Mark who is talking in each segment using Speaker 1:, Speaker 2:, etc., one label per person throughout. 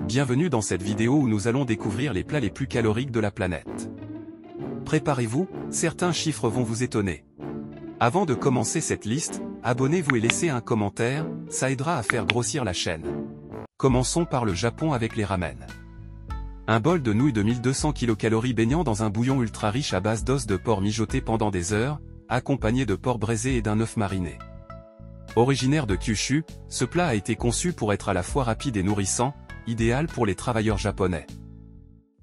Speaker 1: Bienvenue dans cette vidéo où nous allons découvrir les plats les plus caloriques de la planète. Préparez-vous, certains chiffres vont vous étonner. Avant de commencer cette liste, abonnez-vous et laissez un commentaire, ça aidera à faire grossir la chaîne. Commençons par le Japon avec les ramen. Un bol de nouilles de 1200 kcal baignant dans un bouillon ultra riche à base d'os de porc mijoté pendant des heures, accompagné de porc braisé et d'un œuf mariné. Originaire de Kyushu, ce plat a été conçu pour être à la fois rapide et nourrissant, idéal pour les travailleurs japonais.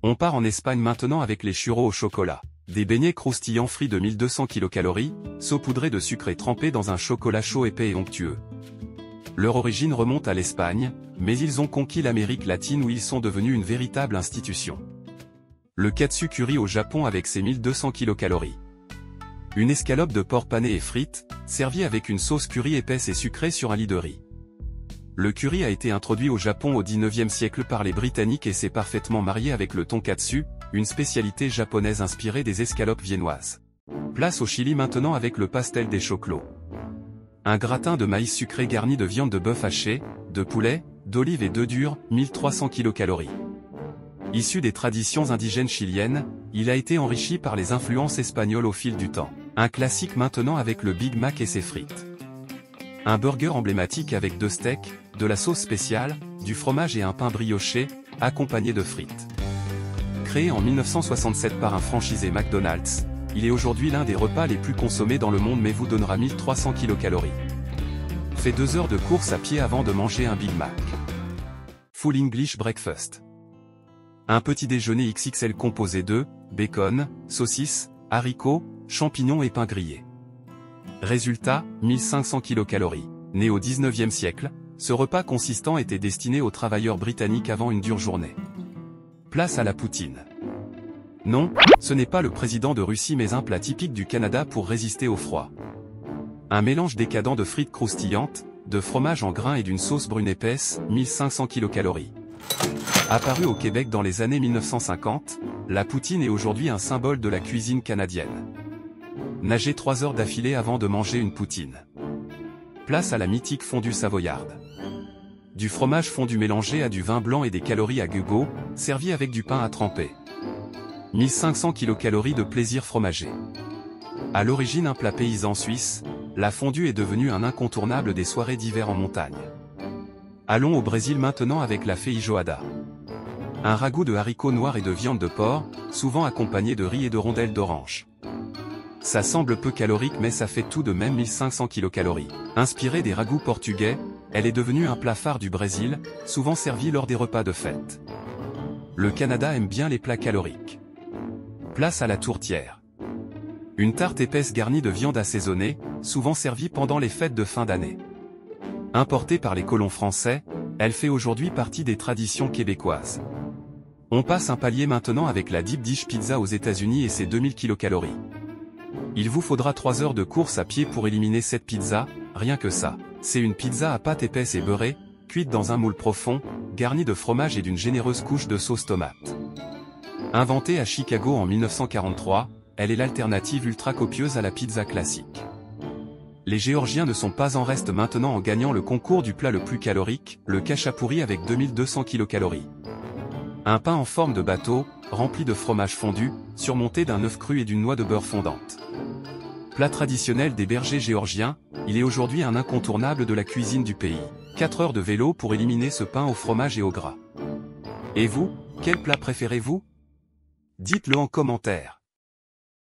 Speaker 1: On part en Espagne maintenant avec les churros au chocolat. Des beignets croustillants frits de 1200 kcal, saupoudrés de sucre et trempés dans un chocolat chaud épais et onctueux. Leur origine remonte à l'Espagne, mais ils ont conquis l'Amérique latine où ils sont devenus une véritable institution. Le katsu curry au Japon avec ses 1200 kcal. Une escalope de porc pané et frite, servie avec une sauce curry épaisse et sucrée sur un lit de riz. Le curry a été introduit au Japon au XIXe siècle par les Britanniques et s'est parfaitement marié avec le tonkatsu, une spécialité japonaise inspirée des escalopes viennoises. Place au Chili maintenant avec le pastel des choclos. Un gratin de maïs sucré garni de viande de bœuf hachée, de poulet, d'olive et d'œufs durs, 1300 kcal. Issu des traditions indigènes chiliennes, il a été enrichi par les influences espagnoles au fil du temps. Un classique maintenant avec le Big Mac et ses frites. Un burger emblématique avec 2 steaks, de la sauce spéciale, du fromage et un pain brioché, accompagné de frites. Créé en 1967 par un franchisé McDonald's, il est aujourd'hui l'un des repas les plus consommés dans le monde mais vous donnera 1300 kcal. Fait 2 heures de course à pied avant de manger un Big Mac. Full English Breakfast. Un petit déjeuner XXL composé de bacon, saucisses, haricots, champignons et pain grillé. Résultat, 1500 kcal. Né au XIXe siècle, ce repas consistant était destiné aux travailleurs britanniques avant une dure journée. Place à la poutine. Non, ce n'est pas le président de Russie mais un plat typique du Canada pour résister au froid. Un mélange décadent de frites croustillantes, de fromage en grains et d'une sauce brune épaisse, 1500 kcal. Apparue au Québec dans les années 1950, la poutine est aujourd'hui un symbole de la cuisine canadienne. Nager 3 heures d'affilée avant de manger une poutine. Place à la mythique fondue savoyarde. Du fromage fondu mélangé à du vin blanc et des calories à gogo, servi avec du pain à tremper. 1500 kcal de plaisir fromager. À l'origine un plat paysan suisse, la fondue est devenue un incontournable des soirées d'hiver en montagne. Allons au Brésil maintenant avec la feijoada. Un ragoût de haricots noirs et de viande de porc, souvent accompagné de riz et de rondelles d'orange. Ça semble peu calorique mais ça fait tout de même 1500 kcal. Inspirée des ragoûts portugais, elle est devenue un plat phare du Brésil, souvent servi lors des repas de fête. Le Canada aime bien les plats caloriques. Place à la tourtière. Une tarte épaisse garnie de viande assaisonnée, souvent servie pendant les fêtes de fin d'année. Importée par les colons français, elle fait aujourd'hui partie des traditions québécoises. On passe un palier maintenant avec la Deep Dish Pizza aux États-Unis et ses 2000 kcal. Il vous faudra 3 heures de course à pied pour éliminer cette pizza, rien que ça. C'est une pizza à pâte épaisse et beurrée, cuite dans un moule profond, garnie de fromage et d'une généreuse couche de sauce tomate. Inventée à Chicago en 1943, elle est l'alternative ultra copieuse à la pizza classique. Les Géorgiens ne sont pas en reste maintenant en gagnant le concours du plat le plus calorique, le khachapuri avec 2200 kcal. Un pain en forme de bateau, rempli de fromage fondu, surmonté d'un œuf cru et d'une noix de beurre fondante. Plat traditionnel des bergers géorgiens, il est aujourd'hui un incontournable de la cuisine du pays. 4 heures de vélo pour éliminer ce pain au fromage et au gras. Et vous, quel plat préférez-vous? Dites-le en commentaire.